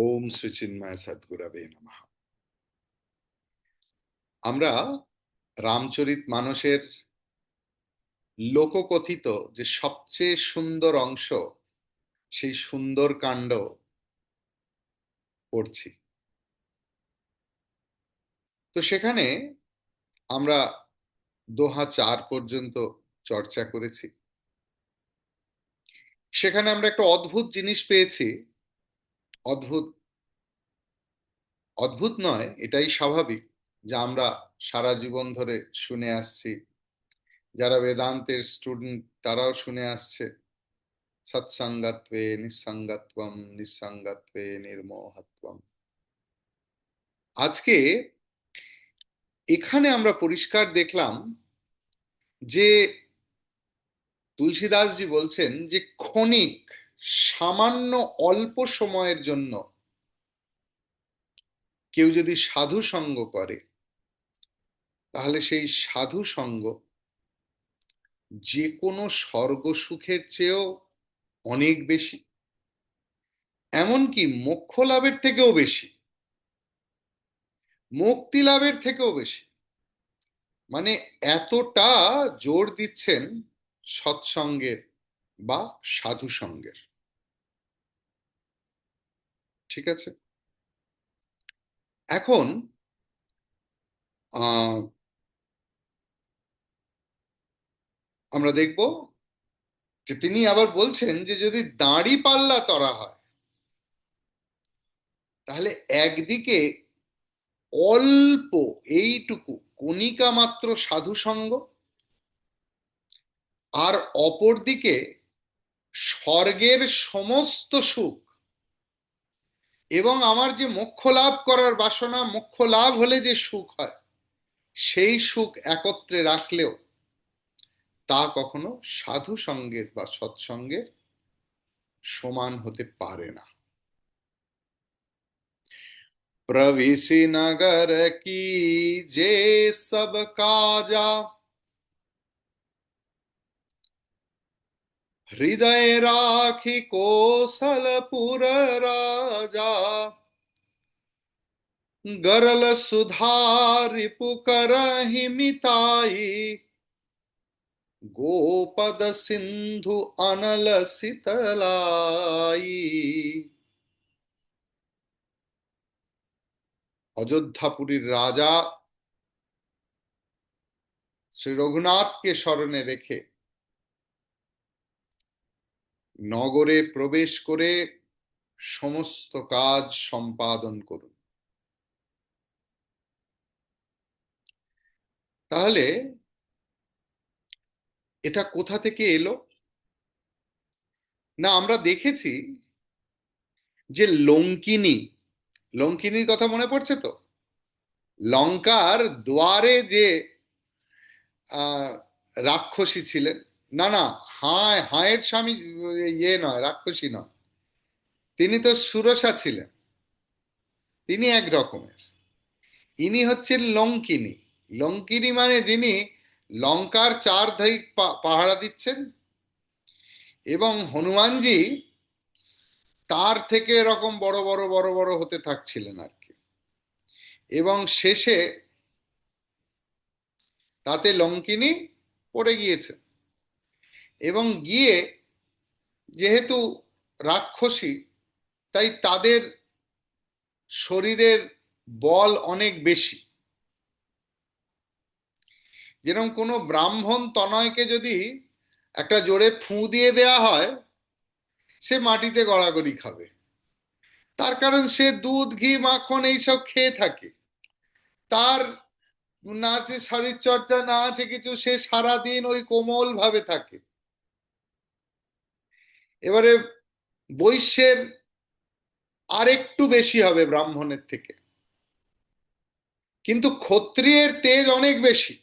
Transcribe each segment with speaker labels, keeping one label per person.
Speaker 1: ওম শ্রী চিন্ময় সদ্গুরবে নমঃ। আমরা রামচরিত মানসের লোককথিত যে সবচেয়ে সুন্দর অংশ, সেই সুন্দর কাণ্ড পড়ছি। তো সেখানে আমরা দোহা 4 পর্যন্ত চর্চা করেছি। সেখানে আমরা একটা অদ্ভুত জিনিস পেয়েছি। অদ্ভুত অদ্ভুত নয়, এটাই স্বাভাবিক যে আমরা সারা জীবন ধরে শুনে আসছি। যারা বেদান্তের স্টুডেন্ট তারাও শুনে আসছে, সৎসঙ্গত্বে নিঃসঙ্গত্বম, নিঃসঙ্গত্বে নির্মোহত্বম। আজকে এখানে আমরা পরিষ্কার দেখলাম যে তুলসীদাসজি বলছেন যে ক্ষণিক, সামান্য অল্প সময়ের জন্য কেউ যদি সাধু সঙ্গ করে, তাহলে সেই সাধু সঙ্গ যে কোনো স্বর্গ সুখের চেয়েও অনেক বেশি, এমনকি মোক্ষ লাভের থেকেও বেশি, মুক্তি লাভের থেকেও বেশি। মানে এতটা জোর দিচ্ছেন সৎসঙ্গের বা সাধু সঙ্গের। ঠিক আছে, এখন আমরা দেখব যে তিনি আবার বলছেন যে যদি দাঁড়ি পাল্লা তরা হয়, তাহলে একদিকে অল্প, এইটুকু কণিকা মাত্র সাধু সঙ্গ, আর অপরদিকে স্বর্গের সমস্ত সুখ, এবং আমার যে মোক্ষ লাভ করার বাসনা, মোক্ষ লাভ হলে যে সুখ হয়, সেই সুখ একত্রে রাখলেও তা কখনো সাধু সঙ্গের বা সৎসঙ্গের সমান হতে পারে না। प्रविशि नगर की जे सब काजा, हृदय राखी कौशलपुर राजा, गरल सुधारिपु करहि मिताई, गोपद सिंधु अनल शीतलाई। অযোধ্যাপুরীর রাজা শ্রী রঘুনাথকে স্মরণে রেখে নগরে প্রবেশ করে সমস্ত কাজ সম্পাদন করুন। তাহলে এটা কোথা থেকে এলো? না, আমরা দেখেছি যে লঙ্কিনী, লঙ্কিনীর কথা মনে পড়ছে তো? লঙ্কার দ্বারে যে রাক্ষসী ছিলেন, না না, হায় হায়ের স্বামী, ইয়ে নয়, রাক্ষসী নয়, তিনি তো সুরসা ছিলেন, তিনি এক রকমের। ইনি হচ্ছেন লঙ্কিনী। লঙ্কিনী মানে যিনি লঙ্কার চারদিক পাহারা দিচ্ছেন, এবং হনুমানজি তার থেকে এরকম বড় বড় বড় বড় হতে থাকছিলেন আর কি। এবং শেষে তাতে লঙ্কিনী পড়ে গিয়েছে, এবং গিয়ে যেহেতু রাক্ষসী, তাই তাদের শরীরের বল অনেক বেশি। যেরকম কোনো ব্রাহ্মণ তনয়কে যদি একটা জোরে ফুঁ দিয়ে দেয়া হয়, সে মাটিতে গড়াগড়ি খাবে। তার কারণ সে দুধ ঘি মাখন এইসব খেয়ে থাকে, তার না আছে শরীর চর্চা, না আছে কিছু, সে সারাদিন ওই কোমল ভাবে থাকে। এবারে বৈশ্যের আরেকটু বেশি হবে ব্রাহ্মণের থেকে, কিন্তু ক্ষত্রিয়ের তেজ অনেক বেশি,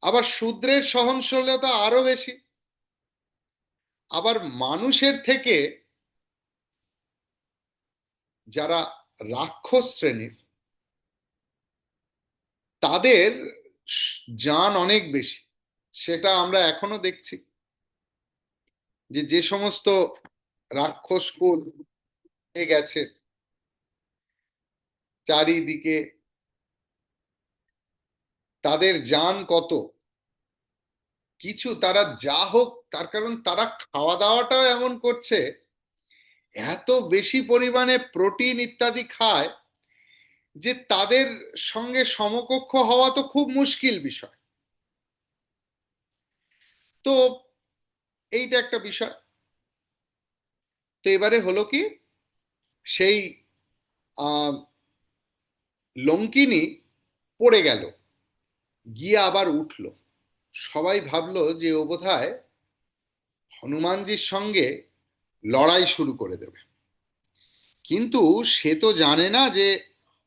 Speaker 1: আবার শূদ্রের সহনশীলতা আরো বেশি। আবার মানুষের থেকে যারা রাক্ষস শ্রেণীর, তাদের জান অনেক বেশি। সেটা আমরা এখনো দেখছি যে যে সমস্ত রাক্ষস কুল গেছে চারিদিকে, তাদের জান কত কিছু, তারা যা হোক, তার কারণ তারা খাওয়া দাওয়াটাও এমন করছে, এত বেশি পরিমাণে প্রোটিন ইত্যাদি খায় যে তাদের সঙ্গে সমকক্ষ হওয়া তো খুব মুশকিল বিষয়। তো এইটা একটা বিষয়। তো এবারে হলো কি, সেই আহ লঙ্কিনী পড়ে গেল, গিয়ে আবার উঠল। সবাই ভাবলো যে ও বোধহয় হনুমানজির সঙ্গে লড়াই শুরু করে দেবে। কিন্তু সে তো জানে না যে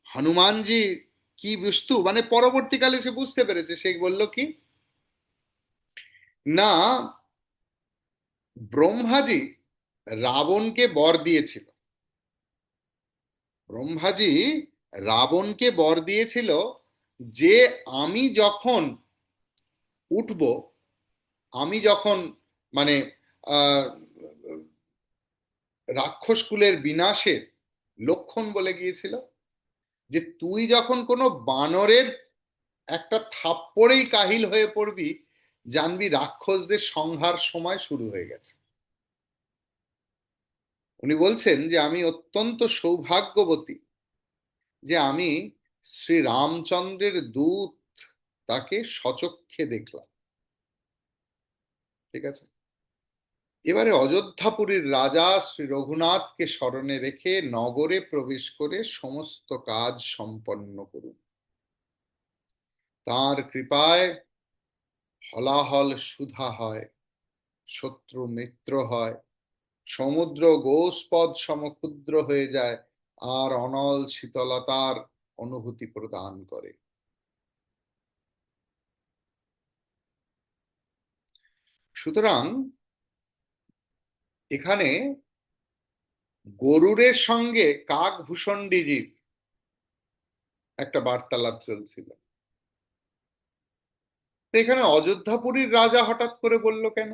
Speaker 1: হনুমানজি কি বস্তু, মানে পরবর্তীকালে সে বুঝতে পেরেছে। সে বলল কি, না, ব্রহ্মাজি রাবণকে বর দিয়েছিল, ব্রহ্মাজি রাবণকে বর দিয়েছিল যে আমি যখন উঠব, আমি যখন, মানে আহ রাক্ষস কুলের বিনাশের লক্ষণ বলে গিয়েছিল, যে তুই যখন কোনো বানরের একটা থাপ্পড়েই কাহিল হয়ে পড়বি, জানবি রাক্ষসদের সংহার সময় শুরু হয়ে গেছে। উনি বলছেন যে আমি অত্যন্ত সৌভাগ্যবতী যে আমি শ্রী রামচন্দ্রের দূত, তাকে সচক্ষে দেখলাম। ঠিক আছে, এবারে অযোধ্যাপুরীর রাজা শ্রী রঘুনাথকে স্মরণে রেখে নগরে প্রবেশ করে সমস্ত কাজ সম্পন্ন করুন। তাঁর কৃপায় হলাহল সুধা হয়, শত্রু মিত্র হয়, সমুদ্র গোষ্পদ সমক্ষুদ্র হয়ে যায়, আর অনল শীতলতার অনুভূতি প্রদান করে। সুতরাং এখানে গরুরের সঙ্গে কাকভূষণ্ডিজির একটা বার্তালাপ চলছিল। তো এখানে অযোধ্যাপুরীর রাজা হঠাৎ করে বলল কেন?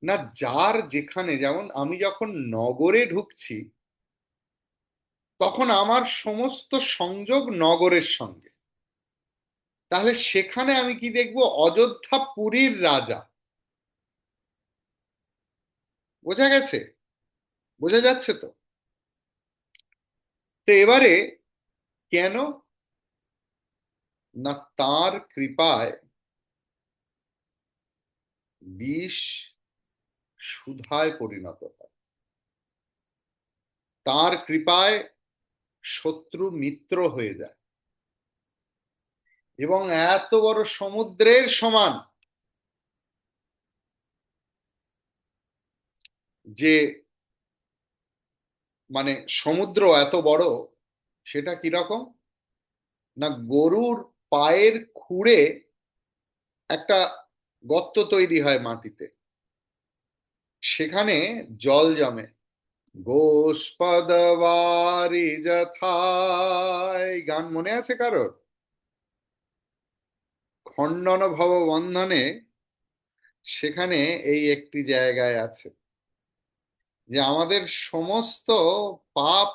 Speaker 1: না, যার যেখানে, যেমন আমি যখন নগরে ঢুকছি তখন আমার সমস্ত সংযোগ নগরের সঙ্গে, তাহলে সেখানে আমি কি দেখবো? অযোধ্যাপুরীর রাজা। বোঝা গেছে? বোঝা যাচ্ছে তো? তো এবারে কেন? না, তার কৃপায় বিষ সুধায় পরিণত হয়, তার কৃপায় শত্রু মিত্র হয়ে যায়, এবং এত বড় সমুদ্রের সমান যে, মানে সমুদ্র এত বড়, সেটা কিরকম? না, গরুর পায়ের খুঁড়ে একটা গর্ত তৈরি হয় মাটিতে, সেখানে জল জমে। গোষ্পদবারি যথায়, গান মনে আছে কারোর? খণ্ডন ভব বন্ধনে সেখানে এই একটি জায়গায় আছে যে আমাদের সমস্ত পাপ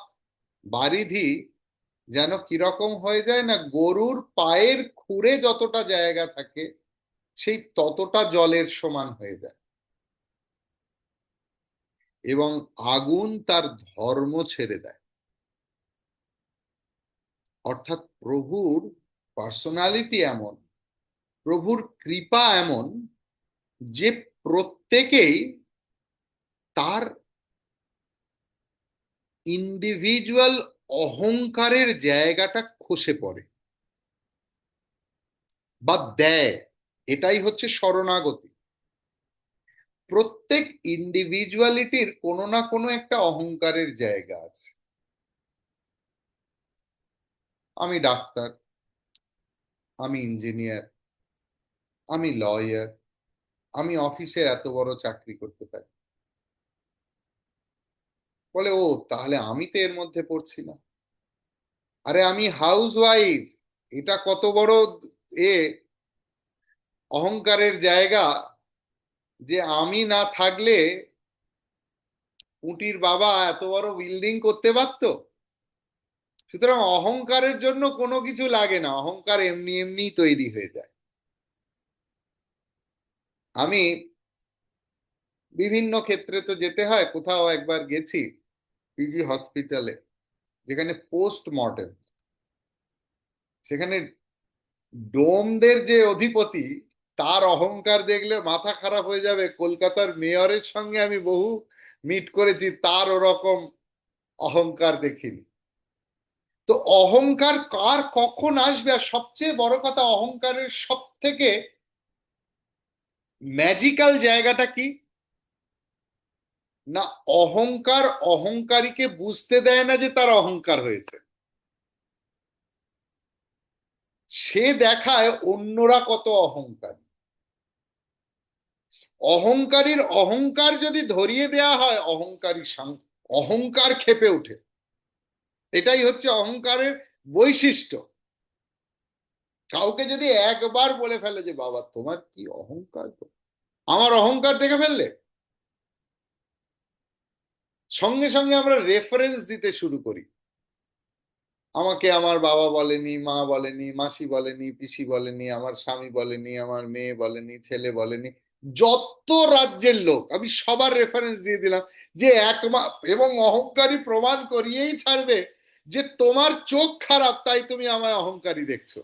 Speaker 1: বারিধি যেন কিরকম হয়ে যায়, না গরুর পায়ের খুঁড়ে যতটা জায়গা থাকে সেই ততটা জলের সমান হয়ে যায়, এবং আগুন তার ধর্ম ছেড়ে দেয়। অর্থাৎ প্রভুর পার্সোনালিটি এমন, প্রভুর কৃপা এমন যে প্রত্যেকেই তার ইন্ডিভিজুয়াল অহংকারের জায়গাটা খসে পড়ে বা দেয়। এটাই হচ্ছে শরণাগতি। প্রত্যেক ইন্ডিভিজুয়ালিটির কোনো না কোনো একটা অহংকারের জায়গা আছে। আমি ডাক্তার, আমি ইঞ্জিনিয়ার, আমি লয়ার, আমি অফিসের এত বড় চাকরি করতে পারি। বলে, ও তাহলে আমি তো এর মধ্যে পড়ছি না। আরে আমি হাউস ওয়াইফ, এটা কত বড় এ অহংকারের জায়গা, যে আমি না থাকলে পুঁটির বাবা এত বড় বিল্ডিং করতে পারতো? সুতরাং অহংকারের জন্য কোনো কিছু লাগে না, অহংকার এমনি এমনি তৈরি হয়ে যায়। আমি বিভিন্ন ক্ষেত্রে তো যেতে হয়, কোথাও একবার গেছি পিজি হসপিটালে, যেখানে পোস্টমর্টেম, সেখানে ডোমদের যে অধিপতি, তার অহংকার দেখলে মাথা খারাপ হয়ে যাবে। কলকাতার মেয়রের সঙ্গে আমি বহু মিট করেছি, তার ওরকম অহংকার দেখিনি। তো অহংকার কার কখন আসবে? আর সবচেয়ে বড় কথা, অহংকারের সব থেকে ম্যাজিক্যাল জায়গাটা কি না, অহংকার অহংকারীকে বুঝতে দেয় না যে তার অহংকার হয়েছে। সে দেখায় অন্যরা কত অহংকার। অহংকারীর অহংকার যদি ধরিয়ে দেয়া হয়, অহংকার ক্ষেপে ওঠে। এটাই হচ্ছে অহংকারের বৈশিষ্ট্য। কাউকে যদি একবার বলে ফেলে যে বাবা তোমার কি অহংকার, আমার অহংকার দেখে ফেললে, সঙ্গে সঙ্গে আমরা রেফারেন্স দিতে শুরু করি। আমাকে আমার বাবা বলেনি, মা বলেনি, মাসি বলেনি, পিসি বলেনি, আমার স্বামী বলেনি, আমার মেয়ে বলেনি, ছেলে বলেনি, যত রাজ্যের লোক আমি সবার রেফারেন্স দিয়ে দিলাম। যে এবং অহংকারী প্রমাণ করিয়েই ছাড়বে যে তোমার চোখ খারাপ তাই তুমি আমায় অহংকারী দেখছো।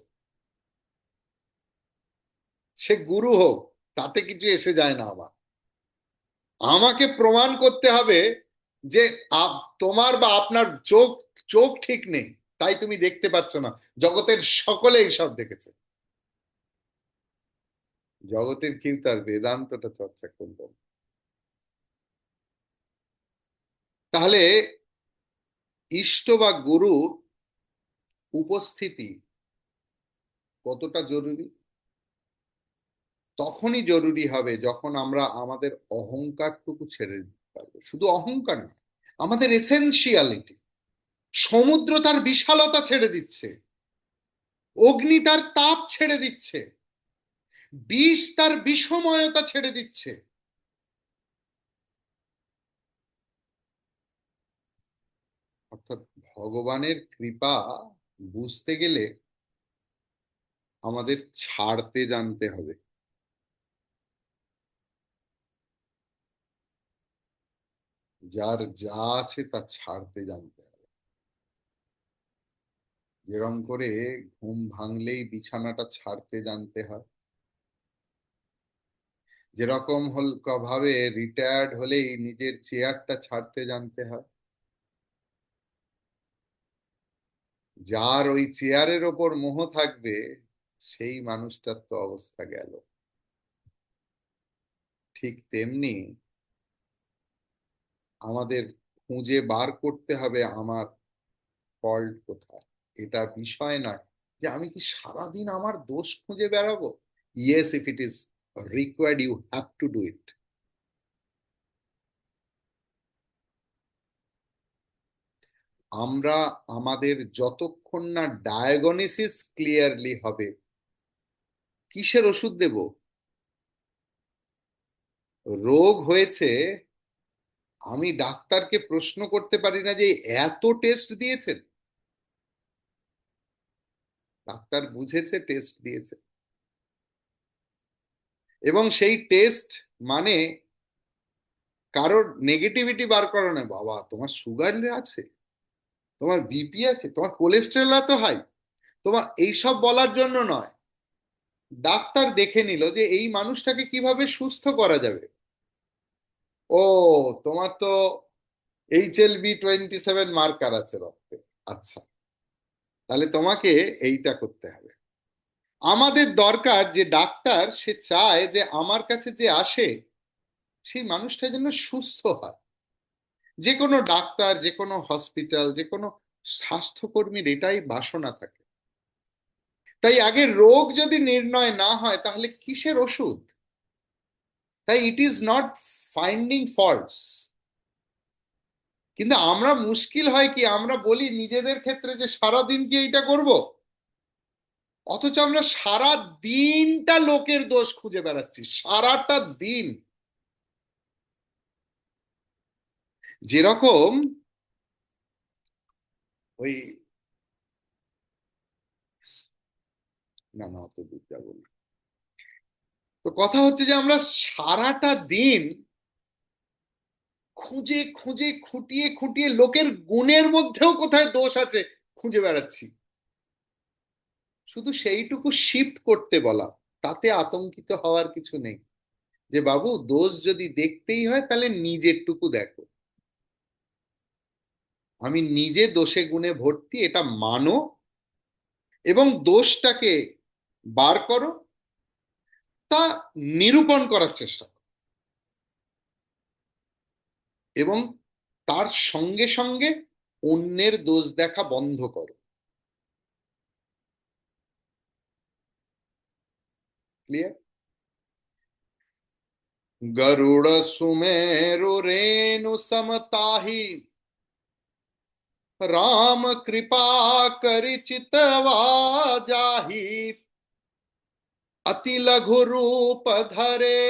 Speaker 1: সে গুরু হোক, তাতে কিছু এসে যায় না। আমাকে প্রমাণ করতে হবে যে তোমার বা আপনার চোখ চোখ ঠিক নেই, তাই তুমি দেখতে পাচ্ছ না। জগতের সকলে এইসব দেখেছে। জগতের কেউ তার বেদান্তটা চর্চা করলো। তাহলে ইষ্ট বা গুরুর উপস্থিতি কতটা জরুরি? তখনই জরুরি হবে যখন আমরা আমাদের অহংকারটুকু ছেড়ে দিতে পারবো। শুধু অহংকার না, আমাদের এসেনশিয়ালিটি। সমুদ্র তার বিশালতা ছেড়ে দিচ্ছে, অগ্নি তার তাপ ছেড়ে দিচ্ছে, বিষ তার বিষময়তা ছেড়ে দিচ্ছে। অর্থাৎ ভগবানের কৃপা বুঝতে গেলে আমাদের ছাড়তে জানতে হবে। যার যা আছে তা ছাড়তে জানতে হবে। যেরকম করে ঘুম ভাঙলেই বিছানাটা ছাড়তে জানতে হয়, যেরকম ভাবে রিটায়ার্ড হলেই নিজের চেয়ারটা ছাড়তে জানতে হয়। যার ওই চেয়ারের ওপর মোহ থাকবে, সেই মানুষটার তো অবস্থা গেল। ঠিক তেমনি আমাদের খুঁজে বার করতে হবে আমার ফল্ট কোথায়। এটা বিষয় নয় যে আমি কি সারাদিন আমার দোষ খুঁজে বেড়াবো। Yes, if it is required, you have to do it. আমরা আমাদের যতক্ষণ না ডায়াগনোসিস ক্লিয়ারলি হবে, কিসের ওষুধ দেব? রোগ হয়েছে, আমি ডাক্তারকে প্রশ্ন করতে পারি না যে এত টেস্ট দিয়েছেন। ডাক্তার বুঝেছে, টেস্ট দিয়েছে, এবং সেই টেস্ট মানে কারোর নেগেটিভিটি বার করা নয়। বাবা তোমার সুগার আছে, তোমার বিপি আছে, তোমার কোলেস্টেরল এত হাই, তোমার এইসব বলার জন্য নয়। ডাক্তার দেখে নিল যে এই মানুষটাকে কিভাবে সুস্থ করা যাবে। ও, তোমার তো HLB-27 মার্কার আছে রক্তে। আচ্ছা, তাহলে তোমাকে এইটা করতে হবে। আমাদের দরকার যে ডাক্তার সে চায় যে আমার কাছে যে আসে সেই মানুষটা যেন সুস্থ হয়। যে কোনো ডাক্তার, যে কোনো হসপিটাল, যে কোনো স্বাস্থ্যকর্মীর এটাই বাসনা থাকে। তাই আগে রোগ যদি নির্ণয় না হয় তাহলে কিসের ওষুধ? তাই it is not finding faults. কিন্তু আমরা মুশকিল হয় কি, আমরা বলি নিজেদের ক্ষেত্রে যে সারাদিন কি এইটা করব, অথচ আমরা সারা দিনটা লোকের দোষ খুঁজে বেড়াচ্ছি, সারাটা দিন। যেরকম ওই, না না অত দূর যাবো না। তো কথা হচ্ছে যে আমরা সারাটা দিন খুঁজে খুঁজে খুঁটিয়ে খুঁটিয়ে লোকের গুণের মধ্যেও কোথায় দোষ আছে খুঁজে বেড়াচ্ছি, শুধু সেইটুকু শিফট করতে বলা, তাতে আতঙ্কিত হওয়ার কিছু নেই। যে বাবু দোষ যদি দেখতেই হয় তাহলে নিজেরটুকু দেখো, আমি নিজে দোষে গুণে ভর্তি এটা মানো, এবং দোষটাকে বার করো, তা নিরূপণ করার চেষ্টা করো, এবং তার সঙ্গে সঙ্গে অন্যের দোষ দেখা বন্ধ করো। ক্লিয়ার? गरुड़ सुमेरु रेणु समताहि, राम कृपा करि चितवा जाहि। अति लघु रूप धरे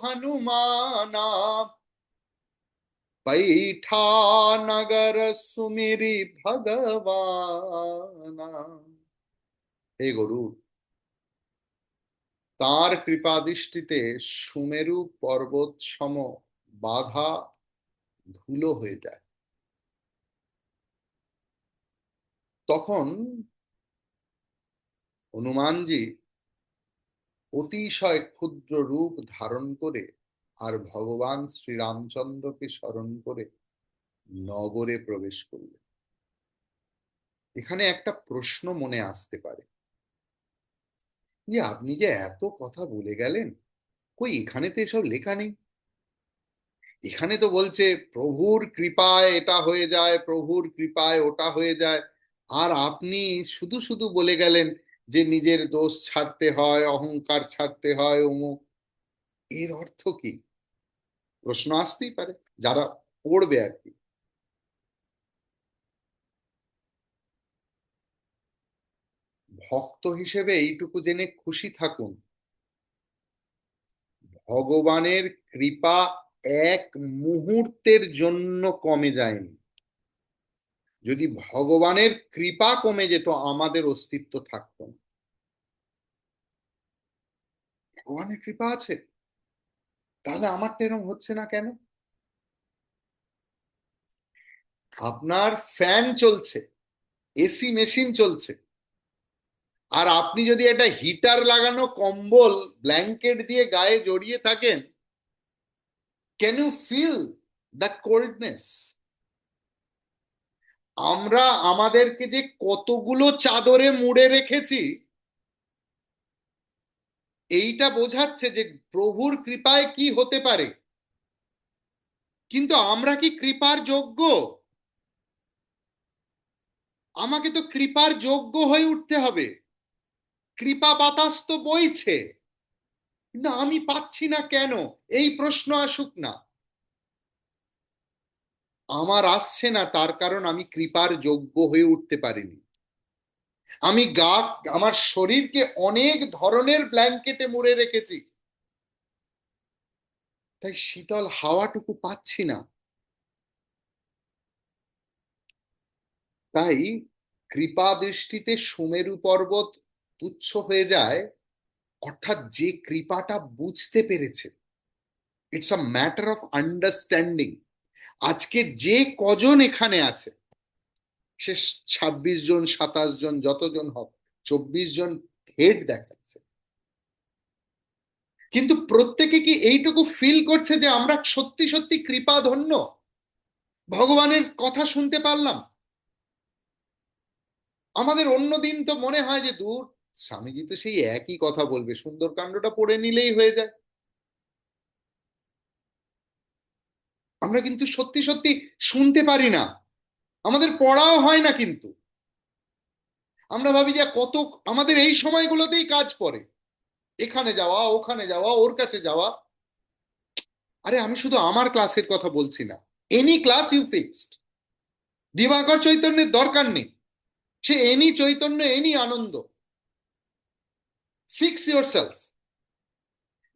Speaker 1: हनुमाना, पैठा नगर सुमिरि भगवाना। हे गुरु, তার কৃপা দৃষ্টিতে সুমেরু পর্বত সম বাধা ধুলো হয়ে যায়। তখন হনুমানজি অতিশয় ক্ষুদ্র রূপ ধারণ করে আর ভগবান শ্রীরামচন্দ্রকে স্মরণ করে নগরে প্রবেশ করলেন। এখানে একটা প্রশ্ন মনে আসতে পারে যে আপনি যে এত কথা বলে গেলেন, কই এখানে তো এসব লেখা নেই। এখানে তো বলছে প্রভুর কৃপায় এটা হয়ে যায়, প্রভুর কৃপায় ওটা হয়ে যায়, আর আপনি শুধু শুধু বলে গেলেন যে নিজের দোষ ছাড়তে হয়, অহংকার ছাড়তে হয়, অমুক। এর অর্থ কি? প্রশ্ন আসতেই পারে যারা পড়বে আর কি। ভক্ত হিসেবে এইটুকু জেনে খুশি থাকুন, ভগবানের কৃপা এক মুহূর্তের জন্য কমে যায়নি। যদি ভগবানের কৃপা কমে যেত আমাদের অস্তিত্ব থাকতো না। ভগবানের কৃপা আছে, তাহলে আমার তো এরকম হচ্ছে না কেন? আপনার ফ্যান চলছে, এসি মেশিন চলছে, আর আপনি যদি একটা হিটার লাগানো কম্বল ব্ল্যাঙ্কেট দিয়ে গায়ে জড়িয়ে থাকেন, can you feel that coldness? আমরা আমাদেরকে যে কতগুলো চাদরে মুড়ে রেখেছি, এইটা বোঝাচ্ছে যে প্রভুর কৃপায় কি হতে পারে। কিন্তু আমরা কি কৃপার যোগ্য? আমাকে তো কৃপার যোগ্য হয়ে উঠতে হবে। কৃপা বাতাস তো বইছে, না আমি পাচ্ছি না কেন? এই প্রশ্ন আসুক না। আমার আসছে না তার কারণ আমি কৃপার যোগ্য হয়ে উঠতে পারিনি। আমি আমার শরীরকে অনেক ধরনের ব্ল্যাঙ্কেটে মুড়ে রেখেছি, তাই শীতল হাওয়াটুকু পাচ্ছি না। তাই কৃপা দৃষ্টিতে সুমেরু পর্বত তুচ্ছ হয়ে যায়, অর্থাৎ যে কৃপাটা বুঝতে পেরেছে। It's a matter of understanding. আজকে যে কজন এখানে আছে, সে 26 জন 27 জন যতজন হোক, 24 জন হেড দেখাচ্ছে, কিন্তু প্রত্যেকে কি এইটুকু ফিল করছে যে আমরা সত্যি সত্যি কৃপাধন্য, ভগবানের কথা শুনতে পারলাম? আমাদের অন্য দিন তো মনে হয় যে দূর, স্বামীজি তো সেই একই কথা বলবে, সুন্দরকাণ্ডটা পড়ে নিলেই হয়ে যায়। আমরা কিন্তু সত্যি সত্যি শুনতে পারি না, আমাদের পড়াও হয় না। কিন্তু আমরা ভাবি যে কত, আমাদের এই সময়গুলোতেই কাজ পড়ে, এখানে যাওয়া, ওখানে যাওয়া, ওর কাছে যাওয়া। আরে আমি শুধু আমার ক্লাসের কথা বলছি না, any class you fixed. Dibakar চৈতন্যের দরকার নেই, সে এনি চৈতন্য, এনি আনন্দ। ফিক্স ইউর সেলফ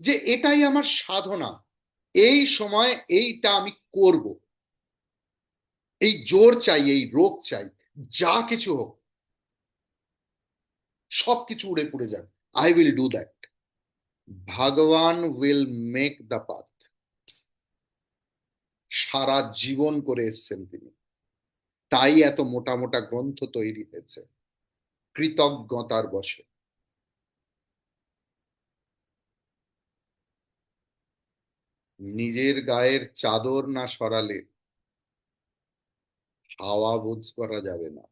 Speaker 1: যে এটাই আমার সাধনা, এই সময় এইটা আমি করব। এই জোর চাই, এই রোগ চাই, যা কিছু হোক, সবকিছু উড়ে পুড়ে যাক, আই উইল ডু দ্যাট। ভগবান উইল মেক দ্য পাথ। সারা জীবন করে এসছেন তিনি, তাই এত মোটা মোটা গ্রন্থ তৈরি হয়েছে কৃতজ্ঞতার বশে। নিজের গায়ের চাদর না সরালে হাওয়া বুঝ করা যাবে না।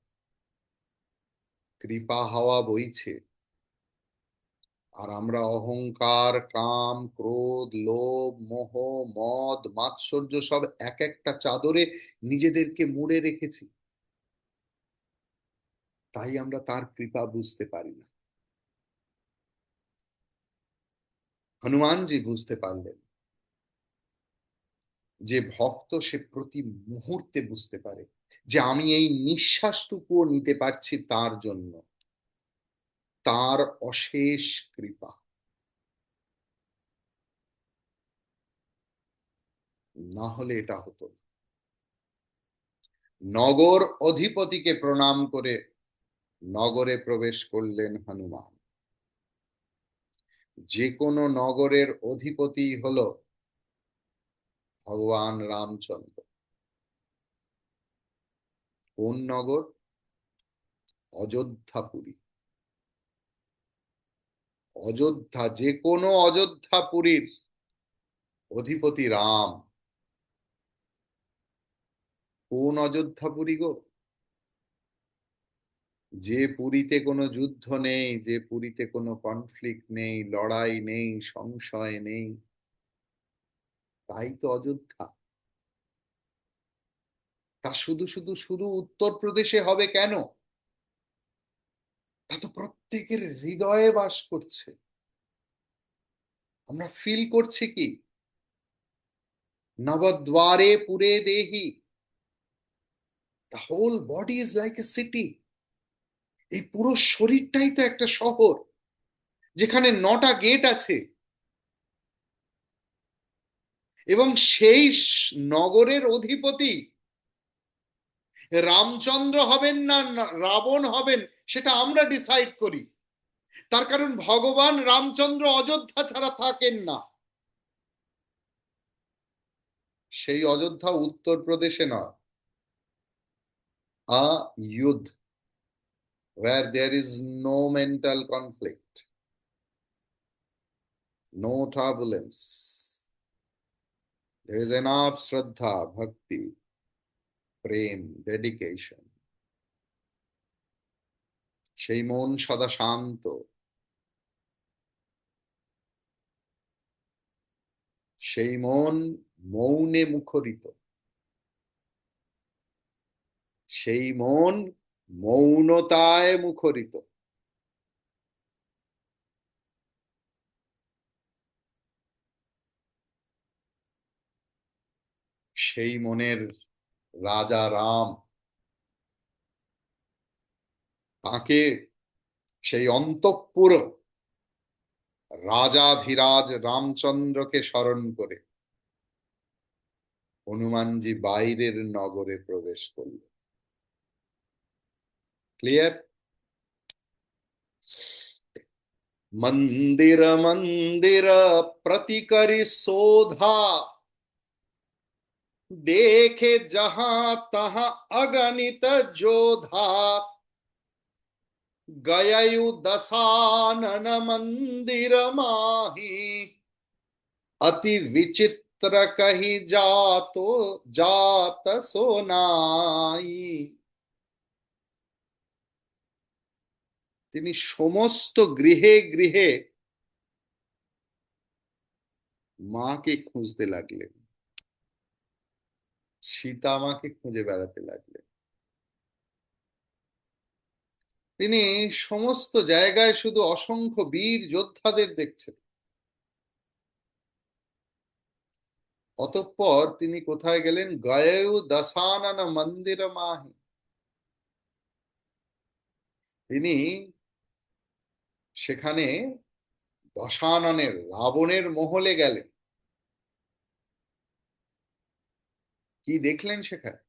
Speaker 1: কৃপা হাওয়া বইছে, আর আমরা অহংকার, কাম, ক্রোধ, লোভ, মোহ, মদ, মাৎসর্য সব এক একটা চাদরে নিজেদেরকে মুড়ে রেখেছি। তাই আমরা তার কৃপা বুঝতে পারি না। হনুমানজি বুঝতে পারলেন যে ভক্ত সে প্রতি মুহূর্তে বুঝতে পারে যে আমি এই নিঃশ্বাসটুকুও নিতে পারছি তার জন্য, তার অশেষ কৃপা। না হলে এটা হতো না। নগর অধিপতিকে প্রণাম করে নগরে প্রবেশ করলেন হনুমান। যে কোনো নগরের অধিপতি হলো ভগবান রামচন্দ্র। কোন নগর? অযোধ্যাপুরী। অযোধ্যা, যে কোনো অযোধ্যাপুরীর অধিপতি রাম। কোন অযোধ্যাপুরী গো? যে পুরীতে কোনো যুদ্ধ নেই, যে পুরীতে কোনো কনফ্লিক্ট নেই, লড়াই নেই, সংশয় নেই, তাই তো অযোধ্যা। তা শুধু শুধু শুধু উত্তরপ্রদেশে হবে কেন? তা তো প্রত্যেকের হৃদয়ে বাস করছে। আমরা ফিল করছি কি? নবদ্বারে পুরে দেহি, the whole body is like a city. এই পুরো শরীরটাই তো একটা শহর, যেখানে 9টা গেট আছে। এবং সেই নগরের অধিপতি রামচন্দ্র হবেন না রাবণ হবেন, সেটা আমরা ডিসাইড করি। তার কারণ ভগবান রামচন্দ্র অযোধ্যা ছাড়া থাকেন না। সেই অযোধ্যা উত্তরপ্রদেশে নয়, আ youth where there is no mental conflict, no turbulence, there is enough shraddha, bhakti, Prem, dedication. সেই মন সদা শান্ত, সেই মন মৌনে মুখরিত, সেই মন মৌনতায় মুখরিত। সেই মনের রাজা রাম, তাকে সেই অন্তঃপুর রাজাধিরাজ রামচন্দ্রকে স্মরণ করে হনুমানজি বাইরের নগরে প্রবেশ করল। ক্লিয়ার? मंदिर मंदिर प्रति करि शोधा, देखे जहां तहां अगणित जोधा, गययु दशानन मंदिर माही, अति विचित्र कही जातो जात सोनाई। তিনি সমস্ত গৃহে গৃহে মাকে খুঁজতে লাগলেন, সীতা মাকে খুঁজে বেড়াতে লাগলেন। তিনি সমস্ত জায়গায় শুধু অসংখ্য বীর যোদ্ধাদের দেখছেন। অতঃপর তিনি কোথায় গেলেন? গয়েউ দশানন মন্দির মাহি। তিনি সেখানে দশাননের রাবণের মহলে গেলেন। কি দেখলেন সেখানে?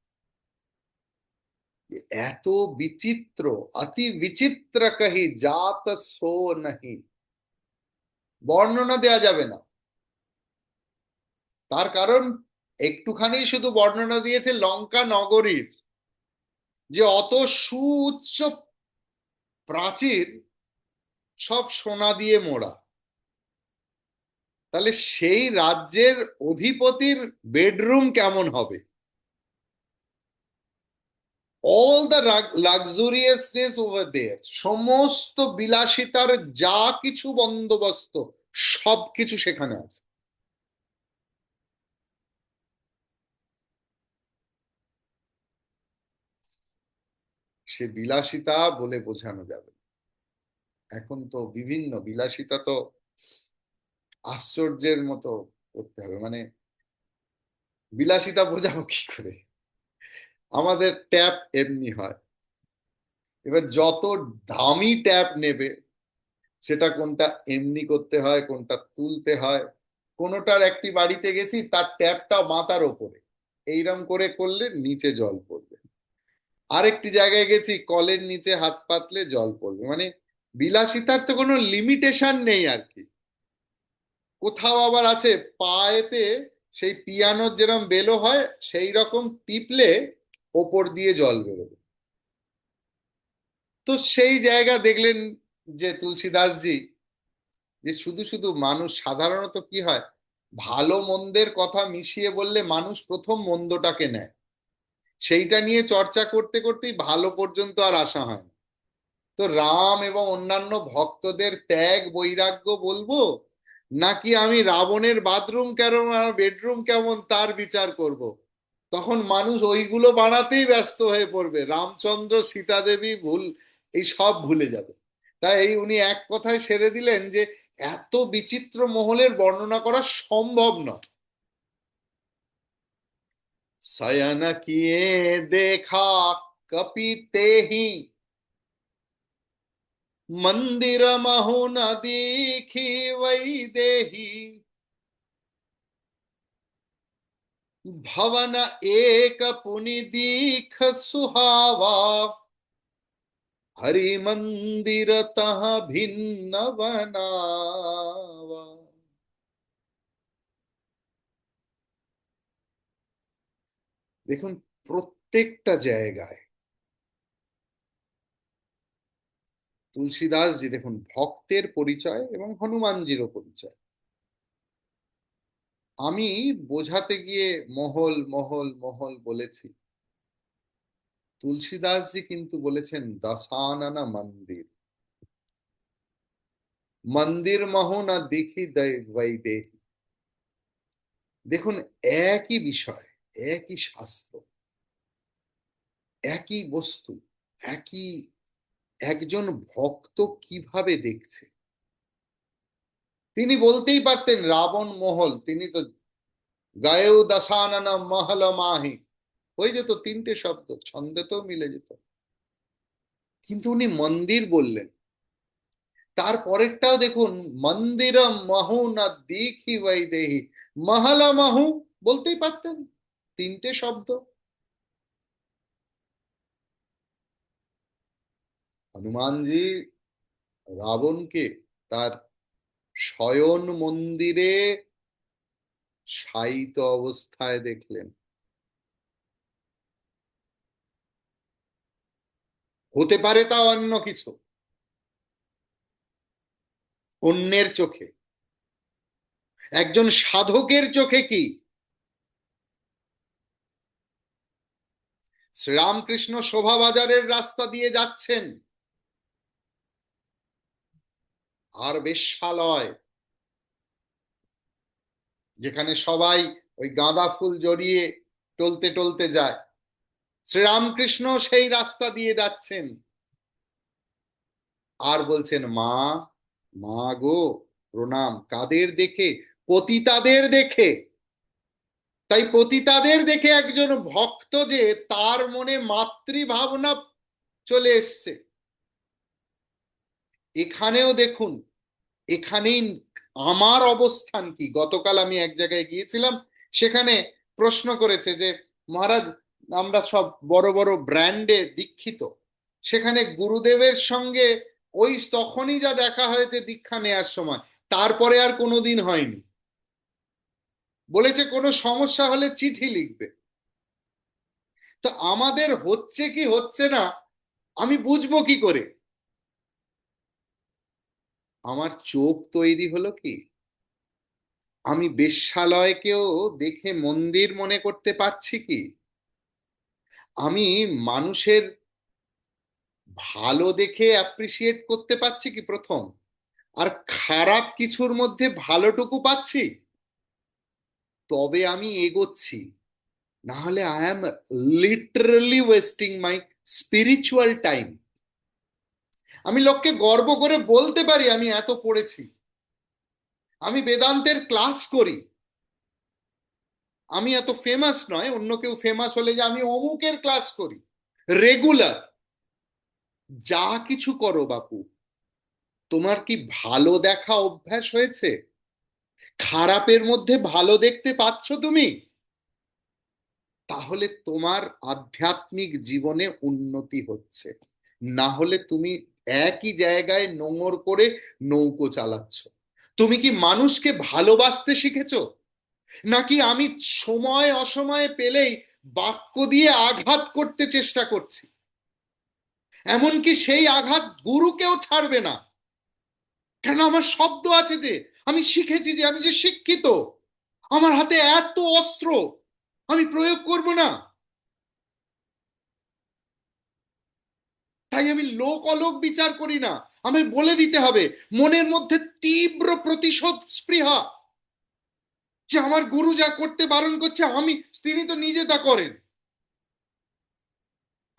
Speaker 1: এত বিচিত্র, অতি বিচিত্র কহি জাত সো নাহি, বর্ণনা দেয়া যাবে না। তার কারণ একটুখানি শুধু বর্ণনা দিয়েছে লঙ্কা নগরীর, যে অত সুউচ্চ প্রাচীর সব সোনা দিয়ে মোড়া, তাহলে সেই রাজ্যের অধিপতির বেডরুম কেমন হবে? অল দ্য লাক্সুরিয়াসনেস ওভার দেয়ার, সমস্ত বিলাসিতার যা কিছু বন্দোবস্ত সবকিছু সেখানে আছে। সে বিলাসিতা বলে বোঝানো যাবে না। এখন তো বিভিন্ন বিলাসিতা তো আশ্চর্যের মতো করতে হবে, মানে বিলাসিতা বোঝাবো কি করে? আমাদের ট্যাপ এমনি হয়, এবার যত দামি ট্যাপ নেবে, সেটা কোনটা এমনি করতে হয়, কোনটা তুলতে হয়। কোনোটার একটি বাড়িতে গেছি, তার ট্যাপটা মাথার ওপরে, এইরকম করে করলে নিচে জল পড়বে। আরেকটি জায়গায় গেছি, কলের নিচে হাত পাতলে জল পড়বে। মানে বিলাসিতার তো কোনো লিমিটেশন নেই আর কি। কোথাও আবার আছে পায়েতে সেই পিয়ানোর যেরকম বেলো হয় সেই রকম টিপলে ওপর দিয়ে জল বেরোবে। তো সেই জায়গা দেখলেন যে তুলসীদাসজি, যে শুধু শুধু মানুষ সাধারণত কি হয়, ভালো মন্দের কথা মিশিয়ে বললে মানুষ প্রথম মন্দটাকে নেয়, সেইটা নিয়ে চর্চা করতে করতেই ভালো পর্যন্ত আর আসা হয় না। তো রাম এবং অন্যান্য ভক্তদের ত্যাগ বৈরাগ্য বলবো, নাকি আমি রাবণের বাথরুম কেমন আর বেডরুম কেমন তার বিচার করব? তখন মানুষ ওইগুলো বানাতেই ব্যস্ত হয়ে পড়বে, রামচন্দ্র সীতা দেবী ভুল, এই সব ভুলে যাবে। তাই এই উনি এক কথায় সেরে দিলেন যে এত বিচিত্র মহলের বর্ণনা করা সম্ভব নয়। শয়ন কিয়ে দেখা কপিতে হি, मंदिर महु न देखी वही देही, भवन एक पुनि दीख सुहावा, हरि मंदिर तह भिन्न बनावा। দেখুন প্রত্যেকটা জায়গায় তুলসীদাসজি, দেখুন ভক্তের পরিচয় এবং হনুমানজিরও পরিচয়। আমি বোঝাতে গিয়ে মহল মহল মহল বলেছি, তুলসীদাসজি কিন্তু বলেছেন দশাননা মন্দির, মন্দির মহু না দেখি বৈদেহী। দেখুন একই বিষয়, একই শাস্ত্র, একই বস্তু, একই, একজন ভক্ত কিভাবে দেখছে। তিনি বলতেই পারতেন রাবণ মহল, তিনি তো গায়েও দশাননা মহল মাহি, হয়ে যেত তিনটে শব্দ, ছন্দে তো মিলে যেত। কিন্তু উনি মন্দির বললেন। তার পরেরটাও দেখুন, মন্দির মহু না দেখি বৈদেহী, মহলা মহু বলতেই পারতেন, তিনটে শব্দ। হনুমানজি রাবণকে তার শয়ন মন্দিরে শায়িত অবস্থায় দেখলেন। হতে পারে তা অন্য কিছু, অন্যের চোখে, একজন সাধকের চোখে কি? শ্রীরামকৃষ্ণ শোভাবাজারের রাস্তা দিয়ে যাচ্ছেন, আর বেশ্যালয়, যেখানে সবাই ওই গাঁদা ফুল জড়িয়ে টলতে টলতে যায়, শ্রীরামকৃষ্ণ সেই রাস্তা দিয়ে যাচ্ছেন আর বলছেন মা, মা গো প্রণাম। কাদের দেখে? পতিতাদের দেখে। তাই পতিতাদের দেখে একজন ভক্ত যে তার মনে মাতৃভাবনা চলে এসছে। এখানেও দেখুন, এখানেই আমার অবস্থান কি। গতকাল আমি এক জায়গায় গিয়েছিলাম, সেখানে প্রশ্ন করেছে যে মহারাজ আমরা সব বড় বড় ব্র্যান্ডে দীক্ষিত, সেখানে গুরুদেবের সঙ্গে ওই তখনই যা দেখা হয়েছে দীক্ষা নেয়ার সময়, তারপরে আর কোনোদিন হয়নি। বলেছে কোনো সমস্যা হলে চিঠি লিখবে। তো আমাদের হচ্ছে কি হচ্ছে না আমি বুঝবো কি করে? আমার চোখ তৈরি হলো কি, আমি বেশ্যালয়কেও দেখে মন্দির মনে করতে পারছি কি, আমি মানুষের ভালো দেখে অ্যাপ্রিসিয়েট করতে পারছি কি প্রথম, আর খারাপ কিছুর মধ্যে ভালোটুকু পাচ্ছি, তবে আমি এগোচ্ছি। না হলে I am literally wasting my spiritual time. আমি লোককে গর্ব করে বলতে পারি আমি এত পড়েছি, আমি বেদান্তের ক্লাস করি, আমি এত ফেমাস নয়, অন্য কেউ ফেমাস হলে যে আমি অমুকের ক্লাস করি রেগুলার। যা কিছু করো বাপু, তোমার কি ভালো দেখা অভ্যাস হয়েছে? খারাপের মধ্যে ভালো দেখতে পাচ্ছ তুমি? তাহলে তোমার আধ্যাত্মিক জীবনে উন্নতি হচ্ছে। না হলে তুমি একই জায়গায় নোঙর করে নৌকো চালাচ্ছ। তুমি কি মানুষকে ভালোবাসতে শিখেছো, নাকি আমি সময় অসময়ে পেলেই বাক্য দিয়ে আঘাত করতে চেষ্টা করছি? এমনকি সেই আঘাত গুরুকেও ছাড়বে না, কেন আমার শব্দ আছে, যে আমি শিখেছি, যে আমি যে শিক্ষিত, আমার হাতে এত অস্ত্র, আমি প্রয়োগ করব না? তাই আমি লোক অলোক বিচার করি না, আমি বলে দিতে হবে মনের মধ্যে তীব্র প্রতিশোধ স্পৃহা, যে আমার গুরু যা করতে বারণ করছে আমি, তিনি তো নিজে তা করেন,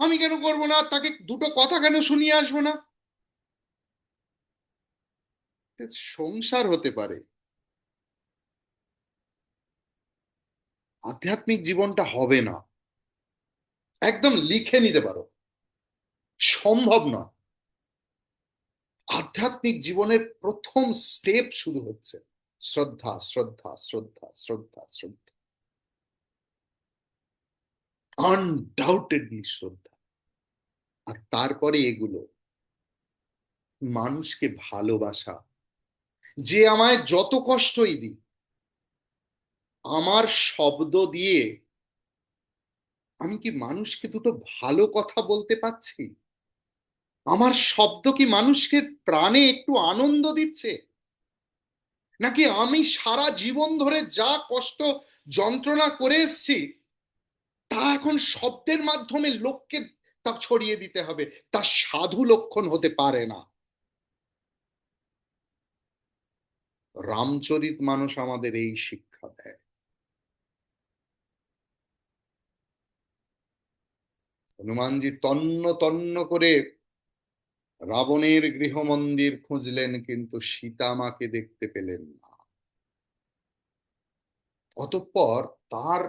Speaker 1: আমি কেন করব না? তাকে দুটো কথা কেন শুনিয়ে আসবো না? সংসার হতে পারে, আধ্যাত্মিক জীবনটা হবে না। একদম লিখে নিতে পারো, সম্ভব নয়। আধ্যাত্মিক জীবনের প্রথম স্টেপ শুরু হচ্ছে শ্রদ্ধা, শ্রদ্ধা, শ্রদ্ধা, শ্রদ্ধা, শ্রদ্ধা, আনডাউটেডলি শ্রদ্ধা। আর তারপরে এগুলো মানুষকে ভালোবাসা, যে আমায় যত কষ্টই দিই, আমার শব্দ দিয়ে আমি কি মানুষকে দুটো ভালো কথা বলতে পারছি? আমার শব্দ কি মানুষকে প্রাণে একটু আনন্দ দিচ্ছে? নাকি আমি সারা জীবন ধরে যা কষ্ট যন্ত্রণা করে এসছি, তা এখন শব্দের মাধ্যমে লোককে তা ছড়িয়ে দিতে হবে? তা সাধু লক্ষণ হতে পারে না। রামচরিত মানস আমাদের এই শিক্ষা দেয়। হনুমানজি তন্ন তন্ন করে রাবণের গৃহমন্দির খুঁজলেন, কিন্তু সীতা মাকে দেখতে পেলেন না। অতঃপর তার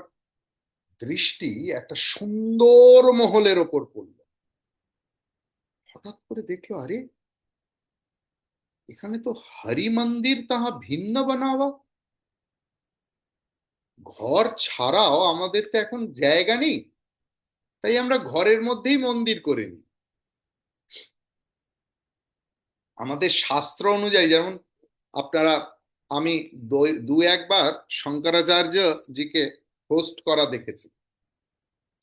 Speaker 1: দৃষ্টি একটা সুন্দর মহলের ওপর পড়ল। হঠাৎ করে দেখলো, আরে এখানে তো হরি মন্দির তাহা ভিন্ন বানাওয়া, ঘর ছাড়াও আমাদের তো এখন জায়গা নেই, তাই আমরা ঘরের মধ্যেই মন্দির করে নিই। আমাদের শাস্ত্র অনুযায়ী, যেমন আপনারা, আমি দু একবার শঙ্করাচার্য জিকে হোস্ট করা দেখেছি।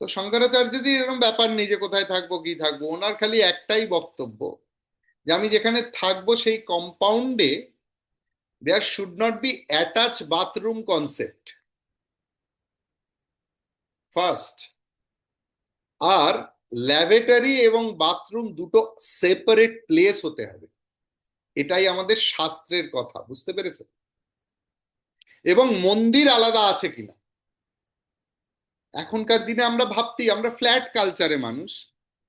Speaker 1: তো শঙ্করাচার্যজি এরকম ব্যাপার নেই যে কোথায় থাকবো কি থাকবো, ওনার খালি একটাই বক্তব্য, যে আমি যেখানে থাকবো সেই কম্পাউন্ডে there should not be attach bathroom concept first, আর ল্যাভেটরি এবং বাথরুম দুটো সেপারেট প্লেস হতে হবে। এটাই আমাদের শাস্ত্রের কথা, বুঝতে পেরেছে? এবং মন্দির আলাদা আছে কিনা। এখনকার দিনে আমরা ভাবতি আমরা ফ্ল্যাট কালচারে মানুষ,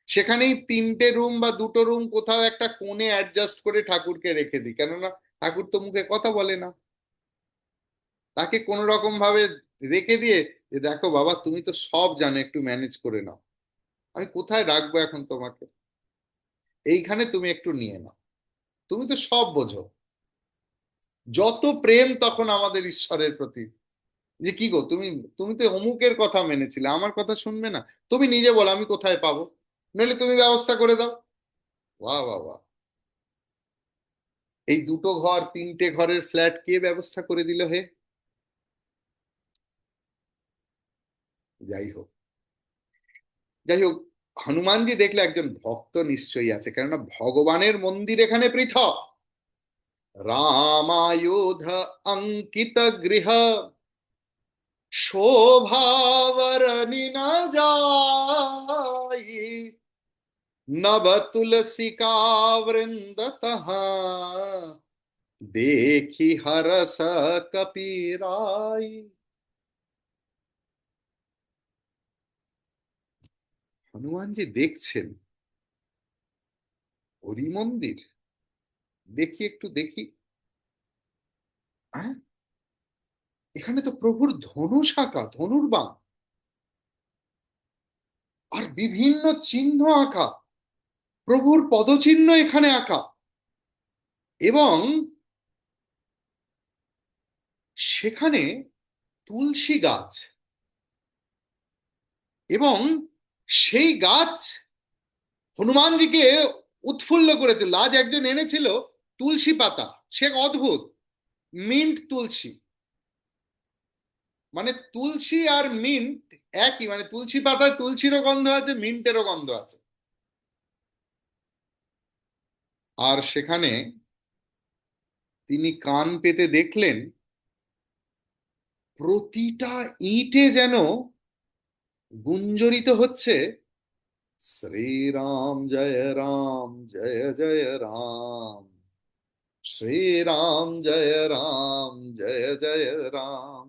Speaker 1: সেখানেই তিনটে রুম বা দুটো রুম কোথাও একটা কোণে অ্যাডজাস্ট করে ঠাকুরকে রেখে দিই, কেননা ঠাকুর তো মুখে কথা বলে না। তাকে কোন রকম ভাবে রেখে দিয়ে, যে দেখো বাবা তুমি তো সব জানো, একটু ম্যানেজ করে নাও, আমি কোথায় রাখবো এখন তোমাকে, এইখানে তুমি একটু নিয়ে নাও, তুমি তো সব বোঝো। যত প্রেম তখন আমাদের ঈশ্বরের প্রতি, যে কি গো তুমি, তুমি তো অমুকের কথা মেনেছিলে, আমার কথা শুনবে না? তুমি নিজে বলো আমি কোথায় পাবো, নইলে তুমি ব্যবস্থা করে দাও। বাহ বাহ বাহ! এই দুটো ঘর, তিনটে ঘরের ফ্ল্যাট কে ব্যবস্থা করে দিল হে? যাই হোক, যাই হোক, হনুমানজি দেখলে একজন ভক্ত নিশ্চয়ই আছে, কেননা ভগবানের মন্দির এখানে পৃথক। রামায়ুধ অঙ্কিত গৃহ, শোভাবরণি না যাই, নব তুলসিকা বৃন্দতঃ, দেখি হরস কপিরাই। হনুমানজি দেখছেন হরি মন্দির, দেখি একটু দেখি। হ্যাঁ, এখানে তো প্রভুর ধনুষ আঁকা, ধনুর্বাণ, আর বিভিন্ন চিহ্ন আঁকা, প্রভুর পদচিহ্ন এখানে আঁকা, এবং সেখানে তুলসী গাছ, এবং সেই গাছ হনুমানজিকে উৎফুল্ল করে তুলল। আজ একজন এনেছিল তুলসী পাতা, সে এক অদ্ভুত মিন্ট তুলসী, মানে তুলসী আর মিন্ট একই, মানে তুলসী পাতায় তুলসীরও গন্ধ আছে, মিন্টেরও গন্ধ আছে। আর সেখানে তিনি কান পেতে দেখলেন প্রতিটা ইঁটে যেন গুঞ্জরিত হচ্ছে শ্রীরাম জয় রাম, জয় জয় রাম, শ্রীরাম জয় রাম, জয় জয় রাম।